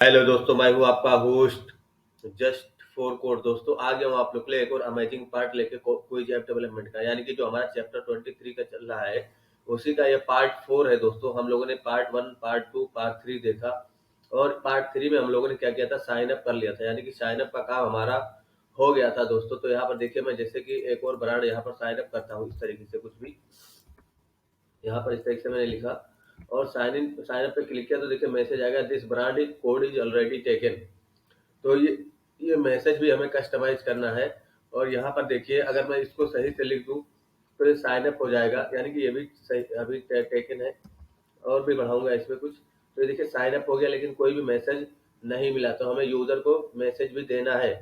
Hello दोस्तों, मैं हूँ आपका होस्ट जस्ट फॉर कोड। दोस्तों आ गया हूँ आप लोग के लिए एक और अमेजिंग पार्ट लेके क्विज ऐप डेवलपमेंट का, यानी कि जो हमारा चैप्टर 23 का चल रहा है उसी का ये पार्ट 4 है। दोस्तों हम लोगों ने पार्ट 1, पार्ट 2, पार्ट 3 देखा, और पार्ट 3 में हम लोगों ने क्या किया था, साइन अप कर लिया था, यानी कि साइन अप का काम हमारा हो गया था। दोस्तों तो यहाँ पर देखिए, मैं जैसे कि एक और ब्रांड यहाँ पर साइन अप करता हूँ, इस तरीके से कुछ भी यहाँ पर इस तरीके से मैंने लिखा और साइन अप पे क्लिक किया तो देखिए मैसेज आएगा, this brand is code is already taken. तो ये मैसेज भी हमें कस्टमाइज करना है। और यहाँ पर देखिए, अगर मैं इसको सही से लिख दूं तो ये साइन अप हो जाएगा, यानी कि ये भी सही अभी टेकन है। और भी बढ़ाऊंगा इसमें कुछ, तो ये देखिए साइन अप हो गया, लेकिन कोई भी मैसेज नहीं मिला, तो हमें यूजर को मैसेज भी देना है।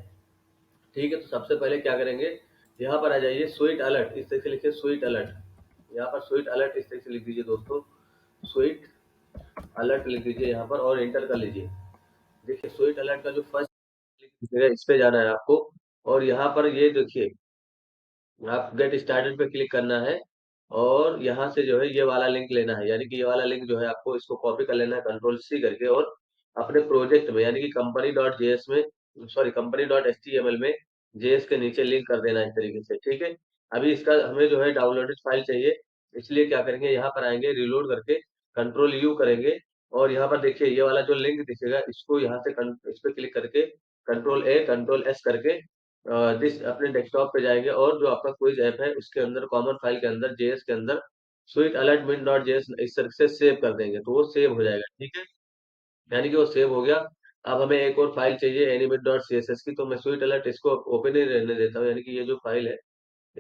ठीक है, तो सबसे पहले क्या करेंगे, यहाँ पर आ जाइए, स्वीट अलर्ट इस तरह से लिखिए, स्वीट अलर्ट। यहाँ पर स्वीट अलर्ट इस तरह से लिख दीजिए दोस्तों, स्वीट अलर्ट लिख दीजिए यहाँ पर और एंटर कर लीजिए। देखिए स्वीट अलर्ट का जो फर्स्ट क्लिक दिखेगा इस पे जाना है आपको, और यहाँ पर ये देखिए आप गेट स्टार्टेड पे क्लिक करना है, और यहाँ से जो है ये वाला लिंक लेना है, यानी कि ये वाला लिंक जो है आपको इसको कॉपी कर लेना है कंट्रोल सी करके, और अपने प्रोजेक्ट में यानी कि कंपनी डॉट जेएस में, sorry company dot H T M L में जेएस के नीचे लिंक कर देना है इस तरीके से। ठीक है, अभी इसका हमें जो है डाउनलोडेड फाइल चाहिए, इसलिए क्या करेंगे, यहाँ पर आएंगे, रिलोड करके कंट्रोल यू करेंगे, और यहाँ पर देखिए ये वाला जो लिंक दिखेगा इसको यहाँ से इस पे क्लिक करके कंट्रोल ए कंट्रोल एस करके दिस अपने डेस्कटॉप पे जाएंगे, और जो आपका क्विज ऐप है उसके अंदर कॉमन फाइल के अंदर जेएस के अंदर स्वीट अलर्ट मिन डॉट जेएस इस तरह से सेव कर देंगे, तो वो सेव हो जाएगा। ठीक है, यानी कि वो सेव हो गया। अब हमें एक और फाइल चाहिए animate dot C S S की, तो मैं स्वीट अलर्ट इसको ओपन ही रहने देता हूँ, यानी कि ये जो फाइल है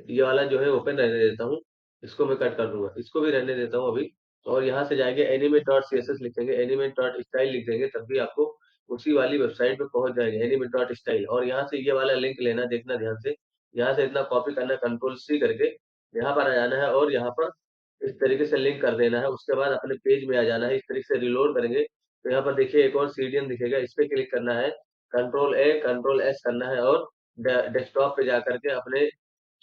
ये वाला जो है ओपन रहने देता हूँ, इसको मैं कट कर दूंगा, इसको भी रहने देता हूँ अभी। और यहाँ से जाएंगे animate dot C S S लिखेंगे, एनिमेट डॉट स्टाइल लिख देंगे, तब भी आपको उसी वाली वेबसाइट पे पहुंच जाएंगे, एनिमेट डॉट स्टाइल। और यहाँ से ये वाला लिंक लेना, देखना ध्यान से, यहाँ से इतना कॉपी करना, कंट्रोल सी करके यहाँ पर आ जाना है, और यहाँ पर इस तरीके से लिंक कर देना है। उसके बाद अपने पेज में आ जाना है, इस तरीके से रिलोड करेंगे तो यहाँ पर देखिए एक और सीडीएन दिखेगा, इस पे क्लिक करना है, कंट्रोल ए कंट्रोल एस करना है, और डेस्कटॉप पे जा करके अपने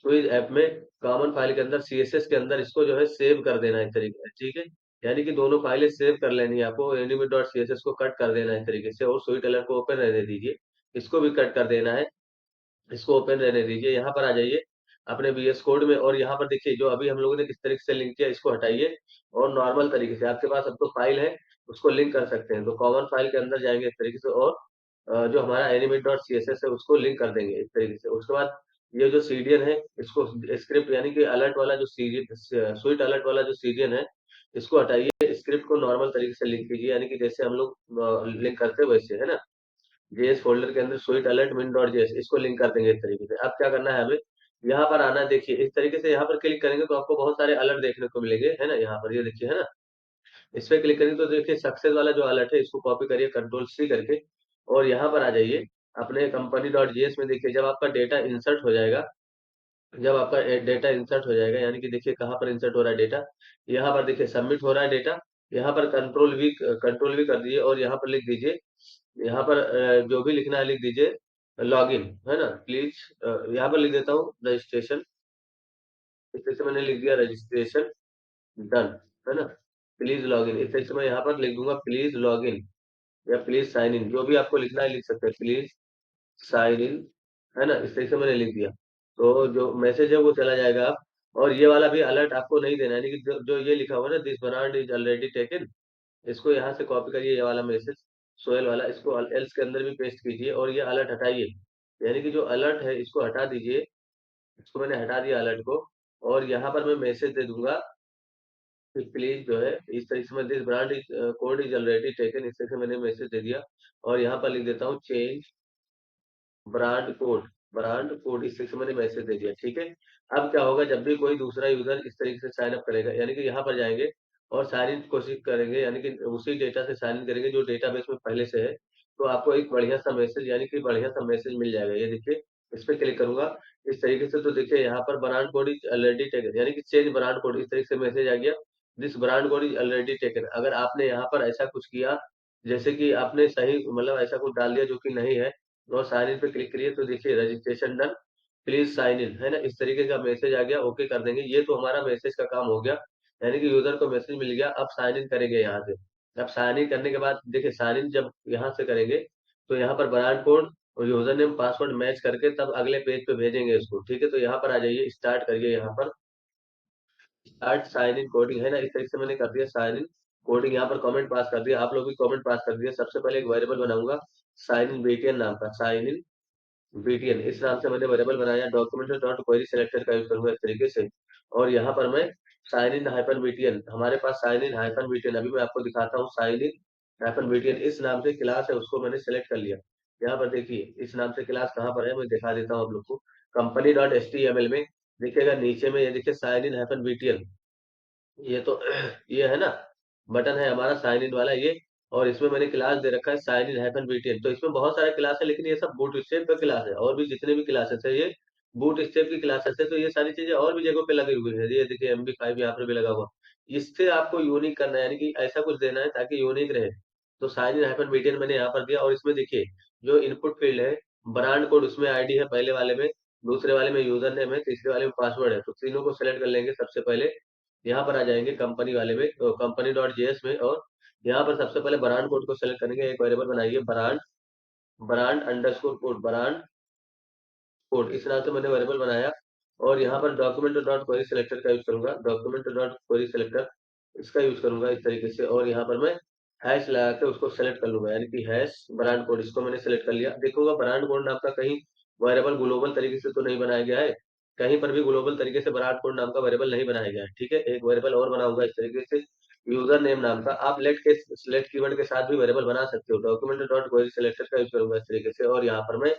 क्विज ऐप में कॉमन फाइल के अंदर सीएसएस के अंदर इसको जो है सेव कर देना है इस तरीके से। ठीक है, यानी कि दोनों फाइलें सेव कर लेनी है आपको, anime dot C S S को कट कर देना है इस तरीके से, और स्वीट अलर्ट को ओपन रहने दीजिए, इसको भी कट कर देना है, इसको ओपन रहने दीजिए। यहाँ पर आ जाइए अपने VS कोड में, और यहाँ पर देखिए जो अभी हम लोगों ने किस तरीके से लिंक किया इसको हटाइए, और नॉर्मल तरीके से आपके पास अब तो फाइल है उसको लिंक कर सकते हैं, तो कॉमन फाइल के अंदर जाएंगे इस तरीके से, और जो हमारा animate dot C S S है उसको लिंक कर देंगे इस तरीके से। उसके बाद ये जो सीडीएन है इसको स्क्रिप्ट, यानी कि अलर्ट वाला जो सीडीएन, स्वीट अलर्ट वाला जो सीडीएन है इसको हटाइए, स्क्रिप्ट को नॉर्मल तरीके से लिंक कीजिए, यानी कि जैसे हम लोग लिंक करते हैं वैसे, है ना। जेएस फोल्डर के अंदर स्वीट अलर्ट मिन डॉट जेएस इसको लिंक कर देंगे इस तरीके से। अब क्या करना है हमें, यहाँ पर आना है, देखिए इस तरीके से यहाँ पर क्लिक करेंगे तो आपको बहुत सारे अलर्ट देखने को मिलेंगे, है ना। यहाँ पर ये देखिए, है ना, इस पे क्लिक करेंगे तो देखिए सक्सेस वाला जो अलर्ट है इसको कॉपी करिए कंट्रोल सी करके, और यहाँ पर आ जाइए अपने कंपनी डॉट जीएस में। देखिए जब आपका डेटा इंसर्ट हो जाएगा, जब आपका डेटा इंसर्ट हो जाएगा, यानी कि देखिए कहाँ पर इंसर्ट हो रहा है डेटा, यहाँ पर देखिए सबमिट हो रहा है डेटा, यहाँ पर कंट्रोल भी कर दीजिए, और यहाँ पर लिख दीजिए, यहाँ पर जो भी लिखना है लिख दीजिए, लॉगिन, है ना प्लीज। यहाँ पर लिख देता हूँ रजिस्ट्रेशन, इस तरह से मैंने लिख दिया रजिस्ट्रेशन डन, है ना। प्लीज लॉगिन इस तरह से मैं यहाँ पर लिख दूंगा, प्लीज लॉगिन या प्लीज साइन इन, जो भी आपको लिखना है लिख सकते हैं, प्लीज साइन इन, है ना, इस तरह से मैंने लिख दिया। तो जो मैसेज है वो चला जाएगा आप, और ये वाला भी अलर्ट आपको नहीं देना है, यानी कि जो ये लिखा हुआ है ना, this brand is already taken, इसको यहाँ से कॉपी करिए, ये वाला मैसेज सोहेल वाला, इसको एल्स के अंदर भी पेस्ट कीजिए, और ये अलर्ट हटाइए, यानी कि जो अलर्ट है इसको हटा दीजिए, इसको मैंने हटा दिया अलर्ट को। और यहाँ पर मैं मैसेज दे दूंगा कि प्लीज जो है, इस तरीके से मैं this brand is code is already taken, इस तरह से मैंने मैसेज दे दिया, और यहाँ पर लिख देता हूँ चेंज ब्रांड कोड इस तरीके से मैंने मैसेज दे दिया। ठीक है, अब क्या होगा, जब भी कोई दूसरा यूजर इस तरीके से साइन अप करेगा, यानी कि यहाँ पर जाएंगे और साइन इन कोशिश करेंगे, यानी कि उसी डेटा से साइन इन करेंगे जो डेटाबेस में पहले से है, तो आपको एक बढ़िया सा मैसेज, यानी कि बढ़िया सा मैसेज मिल जाएगा। ये देखिए इस पे क्लिक करूंगा इस तरीके से, तो देखिए यहाँ पर brand code is already taken, यानी कि चेंज ब्रांड कोड, इस तरीके से मैसेज आ गया, this brand code is already taken. अगर आपने यहाँ पर ऐसा कुछ किया, जैसे कि आपने सही मतलब ऐसा कुछ डाल दिया जो कि नहीं है, और साइन इन पे क्लिक करिए तो देखिए registration done, please sign in, है ना, इस तरीके का मैसेज आ गया, ओके कर देंगे। ये तो हमारा मैसेज का काम हो गया, यानी कि यूजर को मैसेज मिल गया, अब साइन इन करेंगे यहाँ से। अब साइन इन करने के बाद देखिए, साइन इन जब यहाँ से करेंगे तो यहाँ पर ब्रांड कोड और यूजर नेम पासवर्ड मैच करके तब अगले पेज पे भेजेंगे इसको। ठीक है, तो यहाँ पर आ जाइए, स्टार्ट करिए, यहाँ पर स्टार्ट साइन इन कोडिंग है ना, इस तरीके से मैंने कर दिया साइन इन कोडिंग। यहाँ पर कमेंट पास कर दिया, आप लोग भी कमेंट पास कर दिया। सबसे पहले एक वेरिएबल बनाऊंगा साइन इन बीटीएन नाम का, साइन इन बीटीएन इस नाम से मैंने वेरिएबल बनाया। डॉक्यूमेंट डॉट क्वेरी सिलेक्टर का यूज करूंगा इस तरीके से, और यहाँ पर मैं साइन इन हाइपन बीटीएन, हमारे पास साइन इन हाइपन बीटीएन, अभी मैं आपको दिखाता हूँ। साइन इन हाइपन बीटीएन इस नाम से क्लास है, उसको मैंने सेलेक्ट कर लिया। यहाँ पर देखिए इस नाम से क्लास कहाँ पर है, मैं दिखा देता हूँ आप लोग को। Company dot H T M L में देखिएगा, नीचे में ये देखिए साइन इन हाइपन बीटीएन, ये तो ये है ना, बटन है हमारा साइन इन वाला ये। और इसमें मैंने क्लास दे रखा है साइन इन हाइपन बीटीएन। तो इसमें बहुत सारे क्लास है, लेकिन ये सब बूट स्ट्रैप का क्लास है, और भी जितने भी क्लासेस है ये बूट स्ट्रैप की क्लासेस है। तो ये सारी चीजें और भी जगहों पे लगी हुई है, ये देखिए MB5 यहाँ पर भी लगा हुआ। इससे आपको यूनिक करना है, यानी कि ऐसा कुछ देना है ताकि यूनिक रहे। तो साइन इन हाइपन बीटीएन मैंने यहाँ पर दिया, और इसमें देखिए जो इनपुट फील्ड है, ब्रांड कोड उसमें आईडी है पहले वाले में, दूसरे वाले में यूजर नेम है, तीसरे वाले में पासवर्ड है। तो तीनों को सिलेक्ट कर लेंगे सबसे पहले। यहाँ पर आ जाएंगे कंपनी वाले में, तो कंपनी डॉट जेएस में, और यहाँ पर सबसे पहले ब्रांड कोड को सेलेक्ट करेंगे। एक वेरिएबल बनाइए brand, brand underscore code, brand code इस नाम से मैंने वेरिएबल बनाया। और यहाँ पर डॉक्यूमेंट डॉट क्वेरी सिलेक्टर का यूज करूंगा, डॉक्यूमेंट डॉट क्वेरी सिलेक्टर इसका यूज करूंगा इस तरीके से। और यहाँ पर मैं हैश लगा के उसको सेलेक्ट कर लूंगा, यानी कि हैश ब्रांड कोड, इसको मैंने सेलेक्ट कर लिया। देखूंगा ब्रांड कोड नाम का कहीं वेरिएबल ग्लोबल तरीके से तो नहीं बनाया गया है, कहीं पर भी ग्लोबल तरीके से ब्रांड कोड नाम का वेरिएबल नहीं बनाया गया है। ठीक है, एक वेरिएबल और बनाऊंगा इस तरीके से यूजर नेम नाम का। आप लेट कीवर्ड के साथ भी वेरिएबल बना सकते हो। डॉक्यूमेंट डॉट क्वेरी सिलेक्टर का यूज करूंगा इस तरीके से, और यहाँ पर मैं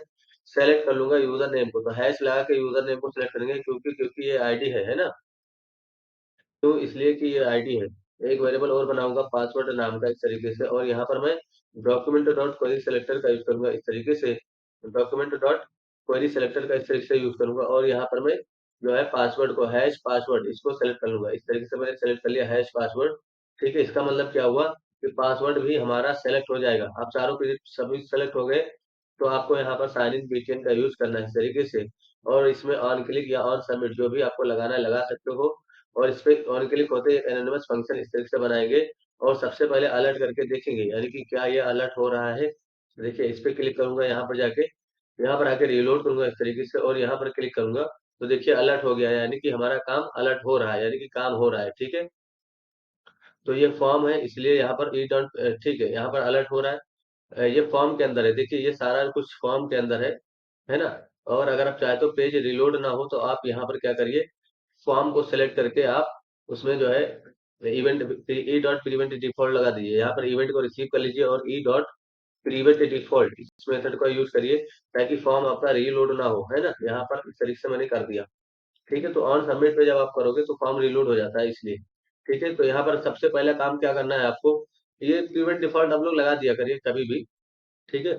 सेलेक्ट कर लूंगा यूजर नेम को। तो हैश लगा के यूजर नेम को सिलेक्ट करेंगे, क्योंकि क्योंकि ये आईडी है ना, तो इसलिए कि ये आईडी है। एक वेरिएबल और बनाऊंगा पासवर्ड नाम का इस तरीके से, और यहाँ पर मैं डॉक्यूमेंट डॉट क्वेरी सिलेक्टर का यूज करूंगा इस तरीके से, डॉक्यूमेंट डॉट क्वेरी सिलेक्टर का इस तरीके से यूज करूंगा। और यहाँ पर मैं जो है पासवर्ड को, हैश पासवर्ड इसको सेलेक्ट कर लूंगा इस तरीके से। मैंने सेलेक्ट कर लिया हैश पासवर्ड। ठीक है, इसका मतलब क्या हुआ कि पासवर्ड भी हमारा सेलेक्ट हो जाएगा। आप चारों के सभी सेलेक्ट हो गए, तो आपको यहाँ पर साइन इन बीटीएन का यूज करना है इस तरीके से। और इसमें ऑन क्लिक या ऑन सबमिट जो भी आपको लगाना है लगा सकते हो। और इस पे ऑन क्लिक होते ही एनोनिमस फंक्शन इस तरीके से बनाएंगे, और सबसे पहले अलर्ट करके देखेंगे, यानी कि क्या ये अलर्ट हो रहा है। देखिए इस पे क्लिक करूंगा, यहाँ पर जाके यहाँ पर आके रिलोड करूंगा इस तरीके से, और यहाँ पर क्लिक करूंगा तो देखिए अलर्ट हो गया है, यानी कि हमारा काम अलर्ट हो रहा है, यानी कि काम हो रहा है। ठीक है, तो ये फॉर्म है, इसलिए यहाँ पर ई डॉट, ठीक है, यहाँ पर अलर्ट हो रहा है। ये फॉर्म के अंदर है, देखिए ये सारा कुछ फॉर्म के अंदर है ना। और अगर आप चाहे तो पेज रिलोड ना हो तो आप यहाँ पर क्या करिए, फॉर्म को सिलेक्ट करके आप उसमें जो है event E dot prevent default लगा दीजिए। यहाँ पर इवेंट को रिसीव कर लीजिए, और ई डॉट प्रिवेंट डिफॉल्ट इस मेथड का यूज करिए, ताकि फॉर्म आपका रीलोड ना हो, है ना। यहाँ पर इस तरीके से मैंने कर दिया। ठीक है, तो ऑन सबमिट पे जब आप करोगे तो फॉर्म रिलोड हो जाता है, इसलिए। ठीक है, तो यहाँ पर सबसे पहला काम क्या करना है आपको, ये प्रिवेंट डिफॉल्ट आप लोग लगा दिया करिए कभी भी। ठीक है,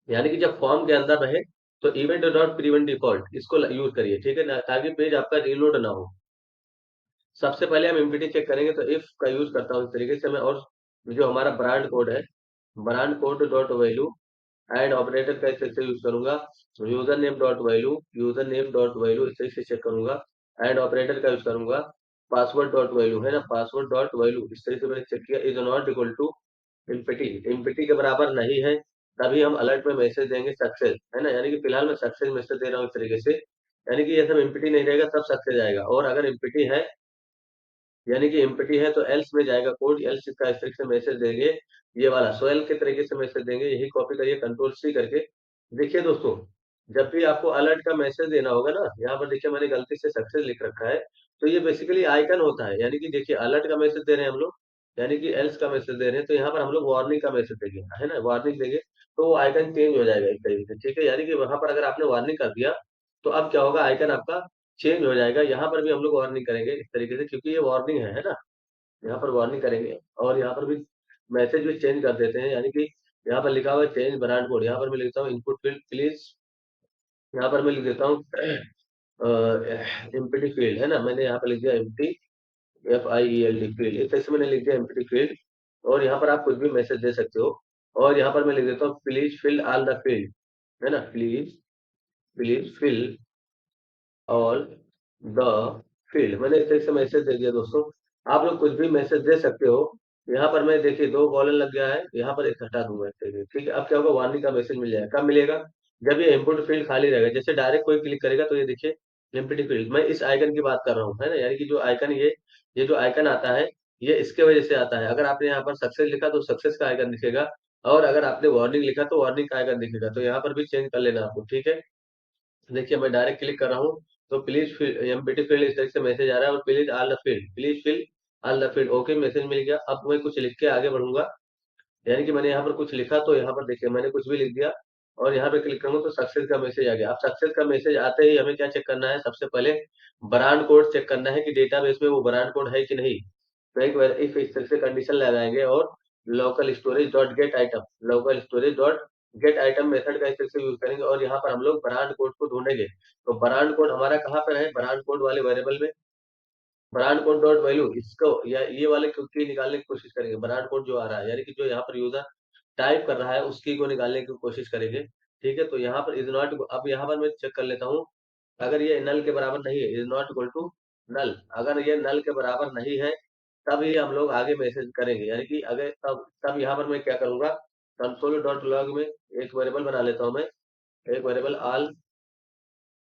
यानी कि जब फॉर्म के अंदर रहे तो इवेंट डॉट प्रिवेंट डिफॉल्ट इसको यूज करिए। ठीक है ना, ताकि पेज आपका रीलोड ना हो। सबसे पहले हम एमपीटी चेक करेंगे, तो इफ का यूज करता हूँ इस तरीके से मैं। और जो हमारा ब्रांड कोड है, brand code dot value and operator का इस तरीके से यूज करूंगा। User name dot value, user name dot value इस तरीके से चेक करूंगा, एंड ऑपरेटर का यूज करूंगा। पासवर्ड डॉट वैल्यू है ना, पासवर्ड डॉट वैल्यू इस तरीके से मैंने चेक किया, is not equal to empty, empty के बराबर नहीं है, तभी हम अलर्ट में मैसेज देंगे सक्सेस, है ना। यानी कि फिलहाल मैं सक्सेस मैसेज दे रहा हूँ इस तरीके से, यानी कि ये सब एमपीटी नहीं रहेगा तब सक्सेस आएगा। और अगर एमपीटी है, यानी कि एम्प्टी है, तो एल्स में जाएगा कोड, एल्स का इस तरीके से मैसेज देंगे, ये वाला सोएल के तरीके से मैसेज देंगे। यही कॉपी करिए कंट्रोल C करके। देखिए दोस्तों, जब भी आपको अलर्ट का मैसेज देना होगा ना, यहाँ पर देखिए मैंने गलती से सक्सेस लिख रखा है, तो ये बेसिकली आइकन होता है। यानी कि देखिए अलर्ट का मैसेज दे रहे हैं हम लोग, यानी कि एल्स का मैसेज दे रहे हैं, तो यहाँ पर हम लोग वार्निंग का मैसेज देंगे, है ना, वार्निंग देंगे, तो वो आइकन चेंज हो जाएगा इस तरीके से। ठीक है, यानी कि वहां पर अगर आपने वार्निंग कर दिया, तो अब क्या होगा, आइकन आपका चेंज हो जाएगा। यहाँ पर भी हम लोग वार्निंग करेंगे इस तरीके से, क्योंकि ये वार्निंग है ना, यहाँ पर वार्निंग करेंगे। और यहाँ पर भी मैसेज भी चेंज कर देते हैं, यानी कि यहाँ पर लिखा हुआ है चेंज ब्रांड कोड, यहाँ पर मैं लिखता हूँ इनपुट फील्ड प्लीज, यहाँ पर मैं लिख देता हूँ एम्प्टी फील्ड, है ना, मैंने यहाँ पर लिख दिया एम्प्टी, FIELD फील्ड, इस तरह से मैंने लिख दिया एम्प्टी फील्ड। और यहाँ पर आप कुछ भी मैसेज दे सकते हो। और यहाँ पर मैं लिख देता हूँ please fill all the field, है ना, please please fill all the field, मैंने इस तरह से मैसेज दे दिया दोस्तों। आप लोग कुछ भी मैसेज दे सकते हो। यहाँ पर मैं देखिए 2 कॉलन लग गया है, यहाँ पर एक हटा दूंगा, ठीक है। अब क्या होगा, वार्निंग का मैसेज मिल जाएगा। कब मिलेगा? जब ये इनपुट फील्ड खाली रहेगा। जैसे डायरेक्ट कोई क्लिक करेगा तो ये देखिए एम्प्टी फील्ड, मैं इस आइकन की बात कर रहा हूँ, है ना। यानी कि जो आइकन ये जो आइकन आता है, ये इसके वजह से आता है। अगर आपने यहाँ पर सक्सेस लिखा तो सक्सेस का आइकन दिखेगा, और अगर आपने वार्निंग लिखा तो वार्निंग का आइकन दिखेगा। तो यहाँ पर भी चेंज कर लेना आपको, ठीक है। देखिए मैं डायरेक्ट क्लिक कर रहा हूँ, तो प्लीज एम्प्टी फील्ड इस तरह से मैसेज आ रहा है, और please fill all the field, okay message मिल गया। अब मैं कुछ लिख के आगे बढ़ूंगा। यानी कि मैंने यहाँ पर कुछ लिखा, तो यहाँ पर देखिए मैंने कुछ भी लिख दिया, और यहाँ पे क्लिक करूंगा तो सक्सेस का मैसेज आ गया। अब सक्सेस का मैसेज आते ही हमें क्या चेक करना है? सबसे पहले ब्रांड कोड चेक करना है कि डेटाबेस में वो ब्रांड कोड है कि नहीं। तो एक बार इस तरह से कंडीशन लगाएंगे, और local storage dot gate item method का इस तरह से यूज करेंगे, और यहाँ पर हम लोग ब्रांड कोड को ढूंढेंगे। तो ब्रांड कोड हमारा कहाँ पर है? ब्रांड कोड वाले वेरिएबल में, ब्रांड कोड डॉट वैल्यू, इसको या ये वाले की निकालने की कोशिश करेंगे। ब्रांड कोड जो आ रहा है, यानी कि जो यहाँ पर यूजर टाइप कर रहा है, उसकी को निकालने की कोशिश करेंगे, ठीक है। तो यहाँ पर इज नॉट, अब यहाँ पर मैं चेक कर लेता हूँ। अगर ये नल के बराबर नहीं है, is not equal to null, अगर ये नल के बराबर नहीं है, तब ही हम लोग आगे मैसेज करेंगे। यानी कि अगर तब यहाँ पर मैं क्या करूंगा, कंसोल डॉट लॉग में एक वेरिएबल बना लेता हूँ मैं, एक वेरिएबल ऑल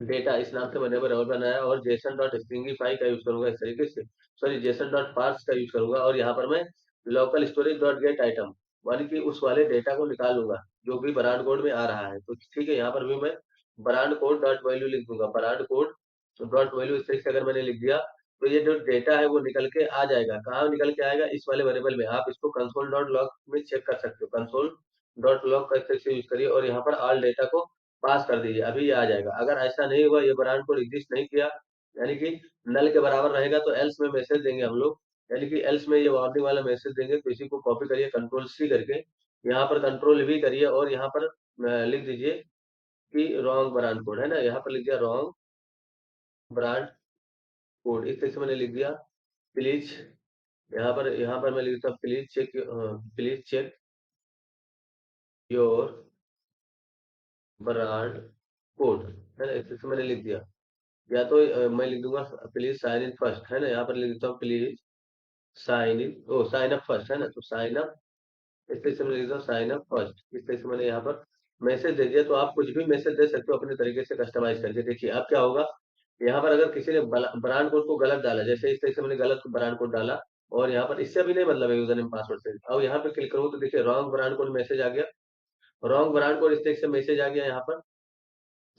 डेटा, इस नाम से मैंने वेरिएबल बनाया, और जेसन डॉट स्ट्रिंगिफाई का यूज करूंगा इस तरीके से, सॉरी जेसन डॉट पार्स का यूज करूंगा, और यहाँ पर मैं local storage dot gate item, यानी कि उस वाले डेटा को निकालूंगा जो भी ब्रांड कोड में आ रहा है। तो ठीक है, यहाँ पर भी मैं ब्रांड कोड डॉट वैल्यू लिख दूंगा, ब्रांड कोड डॉट वैल्यू, इस तरीके से अगर मैंने लिख दिया, तो ये जो डेटा है वो निकल के आ जाएगा। कहाँ निकल के आएगा? इस वाले वेरिएबल में। आप इसको कंसोल डॉट लॉग में चेक कर सकते हो, कंसोल डॉट लॉग का इस तरीके से यूज करिए, और यहाँ पर ऑल डेटा को पास कर दीजिए, अभी ये आ जाएगा। अगर ऐसा नहीं हुआ, ये ब्रांड कोड एग्जिस्ट नहीं किया, यानी कि नल के बराबर रहेगा, तो एल्स में मैसेज देंगे हम लोग, यानी कि एल्स में ये वार्निंग वाला मैसेज देंगे। तो इसी को कॉपी करिए कंट्रोल सी करके, यहाँ पर कंट्रोल वी करिए, और यहाँ पर लिख दीजिए कि रॉन्ग ब्रांड कोड, है ना। यहाँ पर लिख दिया रॉन्ग ब्रांड कोड, इस तरह से मैंने लिख दिया। प्लीज, यहाँ पर मैं लिखता हूँ, please check your brand code, है ना। इस तरह से मैंने लिख दिया। या तो मैं लिख दूंगा प्लीज साइन इन फर्स्ट, है ना। यहाँ पर लिख देता हूँ प्लीज साइन अप फर्स्ट, है ना। तो साइन अप, इस तरह से मैं लिख देता हूँ साइन अप फर्स्ट, इस तरह से मैंने यहाँ पर मैसेज दे दिया। तो आप कुछ भी मैसेज दे सकते हो अपने तरीके से कस्टमाइज करके। देखिए अब क्या होगा, यहाँ पर अगर किसी ने ब्रांड कोड को गलत डाला, जैसे इस तरह से मैंने गलत ब्रांड कोड डाला, और यहाँ पर इससे भी नहीं मतलब है यूजर नेम पासवर्ड से, अब यहाँ पे क्लिक करूँ तो देखिए रॉन्ग ब्रांड कोड मैसेज आ गया, रॉन्ग ब्रांड कोड इस तरह से मैसेज आ गया। यहाँ पर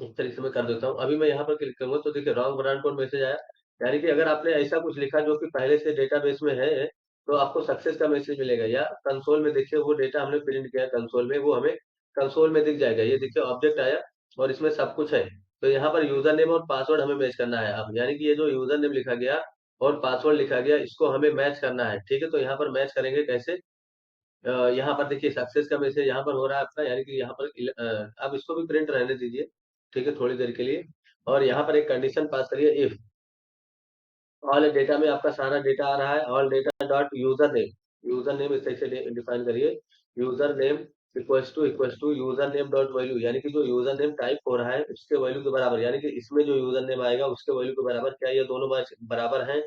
इस तरीके से मैं कर देता हूँ। अभी मैं यहाँ पर क्लिक करूंगा तो देखिए रॉन्ग ब्रांड कोड मैसेज आया। यानी कि अगर आपने ऐसा कुछ लिखा जो कि पहले से डेटाबेस में है, तो आपको सक्सेस का मैसेज मिलेगा। या कंसोल में देखिए, वो डेटा हमने प्रिंट किया है कंसोल में, वो हमें कंसोल में दिख जाएगा। ये देखिए ऑब्जेक्ट आया, और इसमें सब कुछ है। तो यहाँ पर यूजर नेम और पासवर्ड हमें मैच करना है अब, यानी कि ये जो यूजर नेम लिखा गया और पासवर्ड लिखा गया, इसको हमें मैच करना है, ठीक है। तो यहाँ पर मैच करेंगे कैसे? यहाँ पर देखिए सक्सेस का मैसेज यहाँ पर हो रहा है आपका, यानी कि यहाँ पर आप इसको भी प्रिंट रहने दीजिए, ठीक है, थोड़ी देर के लिए। और यहाँ पर एक कंडीशन पास करिए, इफ ऑल डेटा में आपका सारा डेटा आ रहा है, all data dot user name इस तरह से डिफाइन करिए, user name equals to user name dot value, यानी कि जो यूजर नेम टाइप हो रहा है उसके वैल्यू के बराबर, यानी कि इसमें जो यूजर नेम आएगा उसके वैल्यू के बराबर। क्या ये दोनों बराबर हैं?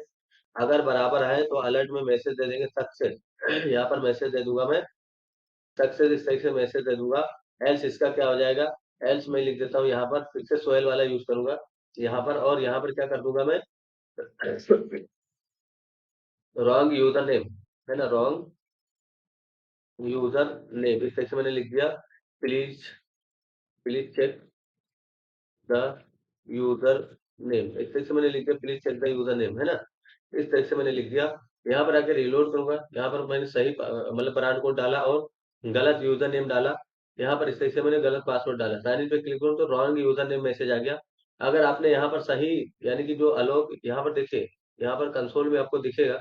अगर बराबर है तो अलर्ट में मैसेज दे देंगे सक्सेस। यहाँ पर मैसेज दे दूंगा मैं सक्सेस, इस तरीके से मैसेज दे दूंगा। एल्स इसका क्या हो जाएगा? एल्स मैं लिख देता हूँ यहाँ पर, फिर से सोहेल वाला यूज करूंगा यहाँ पर, और यहाँ पर क्या कर दूंगा मैं, रॉन्ग यूजर नेम, है ना, रॉन्ग यूजर नेम, इस तरह से मैंने लिख दिया। Please please check the user name, इस तरह से मैंने लिख दिया, please check the user name, है ना। इस तरह से मैंने लिख दिया। यहाँ पर आके रिलोड करूंगा, यहाँ पर मैंने सही मतलब ब्रांड कोड डाला और गलत यूजर नेम डाला। यहाँ पर इस तरह से मैंने गलत पासवर्ड डाला, साइन इन पे क्लिक करूँ तो रॉन्ग यूजर नेम मैसेज आ गया। अगर आपने यहाँ पर सही, यानी कि जो अलोक, यहाँ पर देखिए, यहाँ पर कंसोल में आपको दिखेगा,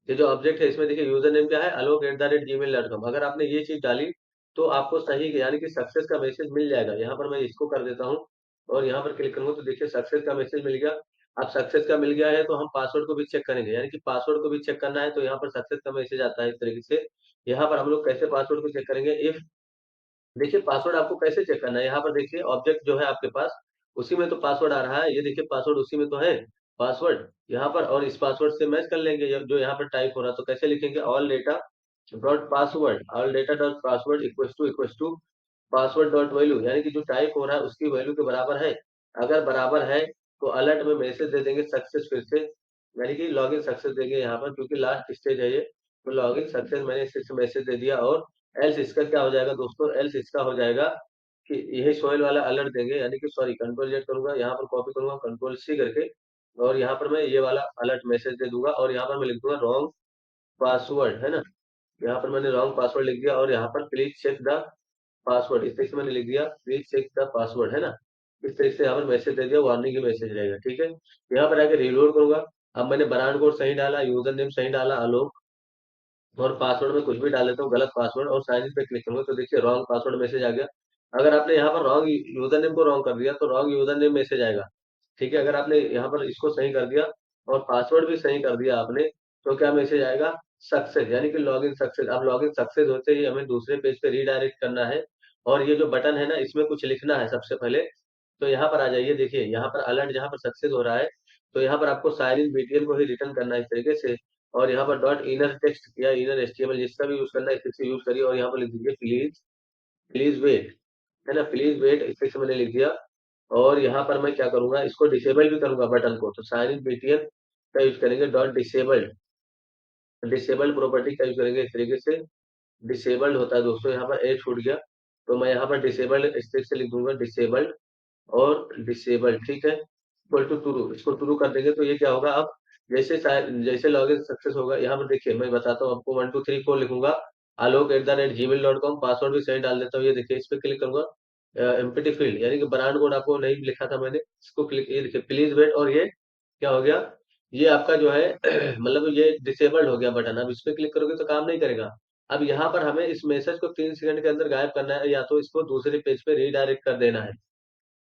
ये जो ऑब्जेक्ट है इसमें देखिए यूजर नेम क्या है, alok@gmail.com। अगर आपने ये चीज डाली तो आपको सही यानी कि सक्सेस का मैसेज मिल जाएगा। यहाँ पर मैं इसको कर देता हूँ, और यहाँ पर क्लिक करूंगा तो देखिए सक्सेस का मैसेज मिल गया। अब सक्सेस का मिल गया है तो हम पासवर्ड को भी चेक करेंगे, यानी कि पासवर्ड को भी चेक करना है। तो यहाँ पर सक्सेस का मैसेज आता है इस तरीके से। यहाँ पर हम लोग कैसे पासवर्ड को चेक करेंगे, इफ, देखिए पासवर्ड आपको कैसे चेक करना है, यहाँ पर देखिए ऑब्जेक्ट जो है आपके पास, उसी में तो पासवर्ड आ रहा है, ये देखिए पासवर्ड उसी में तो है। पासवर्ड यहाँ पर, और इस पासवर्ड से मैच कर लेंगे जो यहाँ पर टाइप हो रहा है। तो कैसे लिखेंगे, all data dot password, all data dot password equal to password dot value, यानी कि जो टाइप हो रहा है उसकी वैल्यू के बराबर है। अगर बराबर है तो अलर्ट में मैसेज दे देंगे सक्सेस, फिर से यानी कि लॉगिन सक्सेस देंगे यहाँ पर, क्योंकि लास्ट स्टेज है ये। तो लॉगिन सक्सेस मैंने इसे मैसेज दे दिया। और एल्स इसका क्या हो जाएगा दोस्तों, एल्स इसका हो जाएगा कि यही सोहेल वाला अलर्ट देंगे, यानी कि सॉरी कंट्रोल जेड करूंगा, यहाँ पर कॉपी करूंगा कंट्रोल सी करके, और यहाँ पर मैं ये वाला अलर्ट मैसेज दे दूंगा, और यहाँ पर मैं लिख दूंगा रॉन्ग पासवर्ड, है ना। यहाँ पर मैंने रॉन्ग पासवर्ड लिख दिया, और यहाँ पर प्लीज चेक द पासवर्ड इस तरीके से मैंने लिख दिया, प्लीज चेक द पासवर्ड, है ना। इस तरीके से यहाँ पर मैसेज दे दिया, वार्निंग की मैसेज रहेगा, ठीक है। यहाँ पर आके रीलोड करूंगा। अब मैंने ब्रांड कोड सही डाला, यूजर नेम सही डाला आलोक, और पासवर्ड में कुछ भी डाल देता हूँ गलत पासवर्ड, और साइन इन पे क्लिक करूंगा तो देखिए रॉन्ग पासवर्ड मैसेज आ गया। अगर आपने यहाँ पर रॉन्ग यूजर नेम को रॉन्ग कर दिया तो रॉन्ग यूजर नेम मैसेज आएगा, ठीक है। अगर आपने यहाँ पर इसको सही कर दिया और पासवर्ड भी सही कर दिया आपने, तो क्या मैसेज आएगा, सक्सेस, यानी कि लॉगिन सक्सेस। अब लॉगिन सक्सेस होते ही हमें दूसरे पेज पे रीडायरेक्ट करना है, और ये जो बटन है ना इसमें कुछ लिखना है सबसे पहले। तो यहाँ पर आ जाइए, देखिए यहाँ पर अलर्ट जहाँ पर सक्सेस हो रहा है, तो यहाँ पर आपको साइन इन बीटीएल को ही रिटर्न करना है इस तरीके से। और यहाँ पर डॉट इनर टेक्स्ट या इनर एचटीएमएल जिसका भी यूज करना है इसी से यूज करिए, और यहाँ पर लिख दीजिए प्लीज, प्लीज वेट, है ना, प्लीज वेट इस तरीके से मैंने लिख दिया। और यहाँ पर मैं क्या करूंगा, इसको डिसेबल भी करूंगा बटन को, तो साइन इन बीटीएल का यूज करेंगे, डॉट डिसेबल्ड, डिसेबल्ड प्रॉपर्टी का यूज करेंगे इस तरीके से। डिसेबल्ड होता है दोस्तों, यहाँ पर ए छूट गया, तो मैं यहाँ पर डिसेबल्ड इस तरीके से लिख दूंगा, डिसेबल्ड और डिसेबल, ठीक है, इक्वल टू ट्रू, इसको ट्रू कर देंगे तो ये क्या होगा अब, जैसे लॉगिन सक्सेस होगा। यहाँ पर देखिए मैं बताता हूँ आपको, 1 2 3 4 लिखूंगा, आलोक@gmail.com, पासवर्ड भी सही डाल देता हूँ। ये देखिए इस पे क्लिक करूंगा, एम्प्टी फील्ड, यानी कि ब्रांड कोड आपको नहीं लिखा था मैंने, इसको क्लिक, ये देखिए प्लीज वेट, और ये क्या हो गया, ये आपका जो है मतलब ये डिसेबल्ड हो गया बटन। अब इस पे क्लिक करोगे तो काम नहीं करेगा। अब यहाँ पर हमें इस मैसेज को 3 सेकंड के अंदर गायब करना है, या तो इसको दूसरे पेज पे रीडायरेक्ट कर देना है।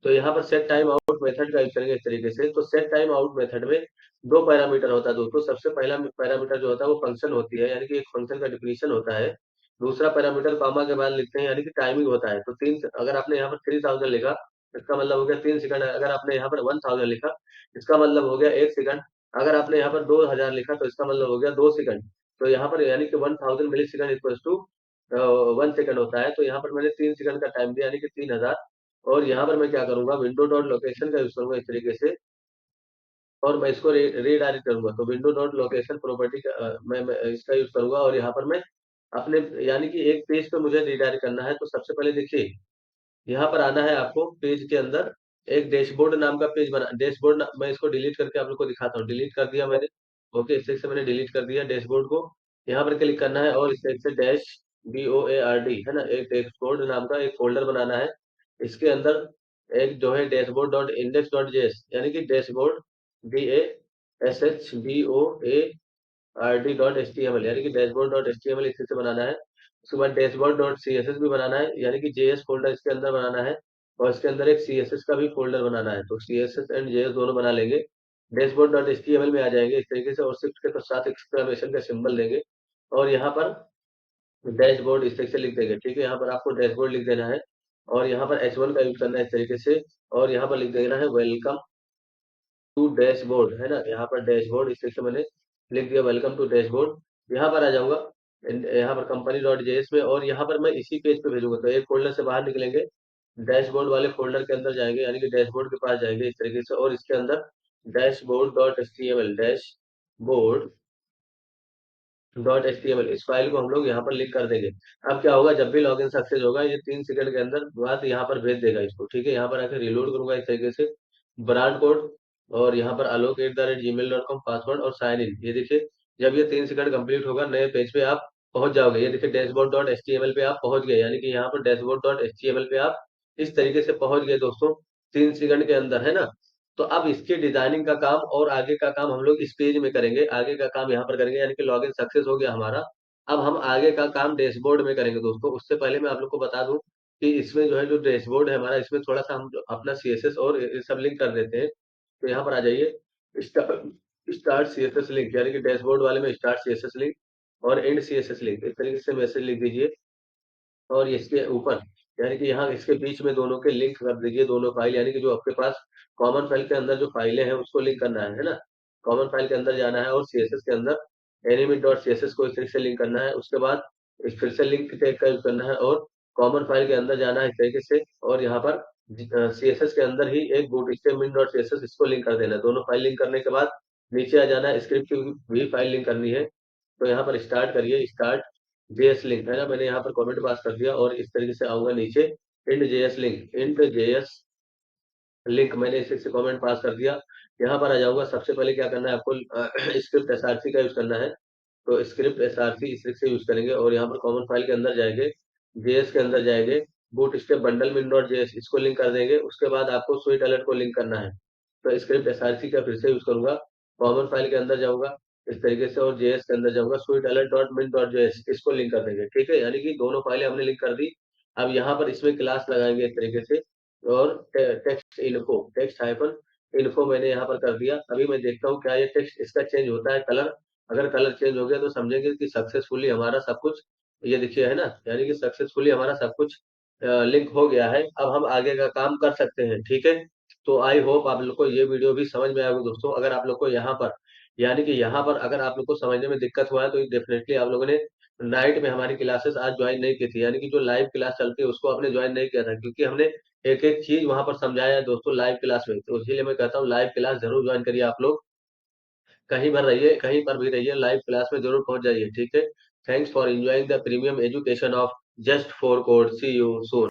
तो यहाँ पर सेट टाइम आउट मेथड का यूज करेंगे इस तरीके से। तो सेट टाइम आउट मेथड में दो पैरामीटर होता है दोस्तों। सबसे पहला पैरामीटर जो होता है वो फंक्शन होती है, यानी कि एक फंक्शन का डिफिनीशन होता है। दूसरा पैरामीटर कॉमा के बाद लिखते हैं, यानी कि टाइमिंग होता है। तो तीन, अगर आपने यहाँ पर 3000 लिखा, इसका मतलब हो गया 3 सेकंड। अगर आपने यहाँ पर 1000 लिखा, इसका मतलब हो गया 1 सेकंड। अगर आपने यहाँ पर 2000 लिखा तो इसका मतलब हो गया 2 सेकंड। तो यहाँ पर यानी कि 1000 मिली सेकंड इक्वल टू 1 सेकंड होता है। तो यहाँ पर मैंने 3 सेकंड का टाइम दिया, यानी कि 3000। और यहाँ पर मैं क्या करूंगा, विंडो डॉट लोकेशन का यूज करूंगा इस तरीके से, और मैं इसको रीडायरेक्ट करूंगा। तो विंडो डॉट लोकेशन प्रॉपर्टी का मैं इसका यूज करूंगा, और यहाँ पर मैं अपने, यानी कि एक पेज पे मुझे रीडायरेक्ट करना है। तो सबसे पहले देखिए यहाँ पर आना है आपको, पेज के अंदर एक डैशबोर्ड नाम का पेज बना, मैं इसको डिलीट करके आप लोग को दिखाता हूँ। डिलीट कर दिया मैंने, ओके, इस तरीके से मैंने डिलीट कर दिया डैशबोर्ड को। यहाँ पर क्लिक करना है, और इस तरीके से डैश BOARD, है ना, एक डैशबोर्ड नाम का एक फोल्डर बनाना है। इसके अंदर एक जो है dashboard dot index dot JS, यानी कि डैशबोर्ड DASHBOARD.html, यानी कि डैशबोर्ड डॉट एचटीएमएल इसी से बनाना है। उसके बाद डैशबोर्ड डॉट सीएसएस भी बनाना है, यानी कि जेएस फोल्डर इसके अंदर बनाना है, और इसके अंदर एक सीएसएस का भी फोल्डर बनाना है। तो सीएसएस एंड जेएस दोनों बना लेंगे, डैशबोर्ड डॉट एचटीएमएल में आ जाएंगे इस तरीके से, और शिफ्ट के साथ एक्सक्लेमेशन का सिंबल देंगे, और यहाँ पर डैशबोर्ड इस तरीके से लिख देंगे, ठीक है। यहाँ पर आपको डैशबोर्ड लिख देना है, और यहाँ पर H1 का यूज करना है इस तरीके से, और यहाँ पर लिख देना है वेलकम टू डैशबोर्ड, है ना। यहाँ पर डैशबोर्ड इस तरीके से मैंने लिख दिया, वेलकम टू डैशबोर्ड। यहाँ पर आ जाऊंगा, यहाँ पर कंपनी डॉट जेएस में, और यहाँ पर मैं इसी पेज पे भेजूंगा। तो एक फोल्डर से बाहर निकलेंगे, डैशबोर्ड वाले फोल्डर के अंदर जाएंगे, यानी कि डैशबोर्ड के पास जाएंगे इस तरीके से, और इसके अंदर dashboard dot HTML, dashboard dot HTML, इस फाइल को हम लोग यहाँ पर लिंक कर देंगे। अब क्या होगा, जब भी लॉगिन सक्सेस होगा ये 3 सेकंड के अंदर बाद यहाँ पर भेज देगा इसको, ठीक है। यहाँ पर आकर रिलोड करूंगा इस तरीके से, ब्रांड कोड, और यहाँ पर आलोक@gmail.com पासवर्ड और साइन इन। ये देखिए जब ये 3 सेकंड कंप्लीट होगा, नए पेज पे आप पहुंच जाओगे। ये देखिए डैशबोर्ड डॉट एचटीएमएल पे आप पहुंच गए, यानी कि यहाँ पर डैशबोर्ड डॉट एचटीएमएल पे आप इस तरीके से पहुंच गए दोस्तों, 3 सेकंड के अंदर, है ना। तो अब इसकी डिजाइनिंग का काम और आगे का काम हम लोग इस पेज में करेंगे, आगे का काम यहाँ पर करेंगे, यानी कि लॉगिन सक्सेस हो गया हमारा। अब हम आगे का काम डैशबोर्ड में करेंगे दोस्तों। उससे पहले मैं आप लोग को बता दूं कि इसमें जो है, जो डैशबोर्ड है हमारा, इसमें थोड़ा सा हम अपना सीएसएस और ये सब लिंक कर देते हैं। तो यहाँ पर आ जाइए, स्टार्ट सीएसएस लिंक, यानी कि डैशबोर्ड वाले में स्टार्ट सीएसएस लिंक और एंड सीएसएस लिंक, इस तरीके से मैसेज लिख दीजिए। और इसके ऊपर, यानी कि यहाँ इसके बीच में दोनों के लिंक कर दीजिए, दोनों फाइल, यानी कि जो आपके पास कॉमन फाइल के अंदर जो फाइलें हैं उसको लिंक करना है ना। कॉमन फाइल के अंदर जाना है और सीएसएस के अंदर एनिमेट डॉट सीएसएस को इस तरीके से लिंक करना है। उसके बाद फिर से लिंक टैग का यूज करना है और कॉमन फाइल के अंदर जाना है इस तरीके से, और यहाँ पर सीएसएस के अंदर ही एक बूटस्ट्रैप min डॉट सीएसएस इसको लिंक कर देना है। दोनों फाइल लिंक करने के बाद नीचे आ जाना है, स्क्रिप्ट की भी फाइल लिंक करनी है। तो यहाँ पर स्टार्ट करिए, स्टार्ट जेएस लिंक है ना, मैंने यहाँ पर कमेंट पास कर दिया और इस तरीके से आऊंगा नीचे, int JS link, int JS link मैंने इसे से कमेंट पास कर दिया। यहाँ पर आ जाऊंगा, सबसे पहले क्या करना है आपको, स्क्रिप्ट एसआरसी का यूज करना है। तो स्क्रिप्ट एसआरसी इस तरीके से यूज करेंगे और यहाँ पर कॉमन फाइल के अंदर जाएंगे, जेएस के अंदर जाएंगे, boot step bundle min dot JS इसको लिंक कर देंगे। उसके बाद आपको स्वीट अलर्ट को लिंक करना है। तो स्क्रिप्ट एसआरसी का फिर से यूज करूंगा, कॉमन फाइल के अंदर जाऊंगा इस तरीके से और जेएस के अंदर जाऊंगा, sweet alert dot min dot JS इसको लिंक कर देंगे। ठीक है, यानी कि दोनों फाइलें हमने लिंक कर दी। अब यहाँ पर इसमें क्लास लगाएंगे इस तरीके से, और text info, text hyphen info मैंने यहाँ पर कर दिया। अभी मैं देखता हूँ क्या ये टेक्स्ट इसका चेंज होता है कलर। अगर कलर चेंज हो गया तो समझेंगे कि सक्सेसफुली हमारा सब कुछ, ये देखिए है ना, यानी कि सक्सेसफुली हमारा सब कुछ लिंक हो गया है। अब हम आगे का काम कर सकते हैं। ठीक है, तो आई होप आप लोग को ये वीडियो भी समझ में आएगा दोस्तों। अगर आप लोग को यहाँ पर, यानी कि यहाँ पर अगर आप लोग को समझने में दिक्कत हुआ है तो डेफिनेटली आप लोगों ने नाइट में हमारी क्लासेस आज ज्वाइन नहीं की थी, यानी कि जो लाइव क्लास चलती है उसको आपने ज्वाइन नहीं किया था, क्योंकि हमने एक एक चीज वहां पर समझाया है दोस्तों लाइव क्लास में। तो इसीलिए मैं कहता हूँ लाइव क्लास जरूर ज्वाइन करिए आप लोग, कहीं पर रहिए, कहीं पर भी रहिए, लाइव क्लास में जरूर पहुंच जाइए। ठीक है, thanks for enjoying the premium education of just for code, see you soon.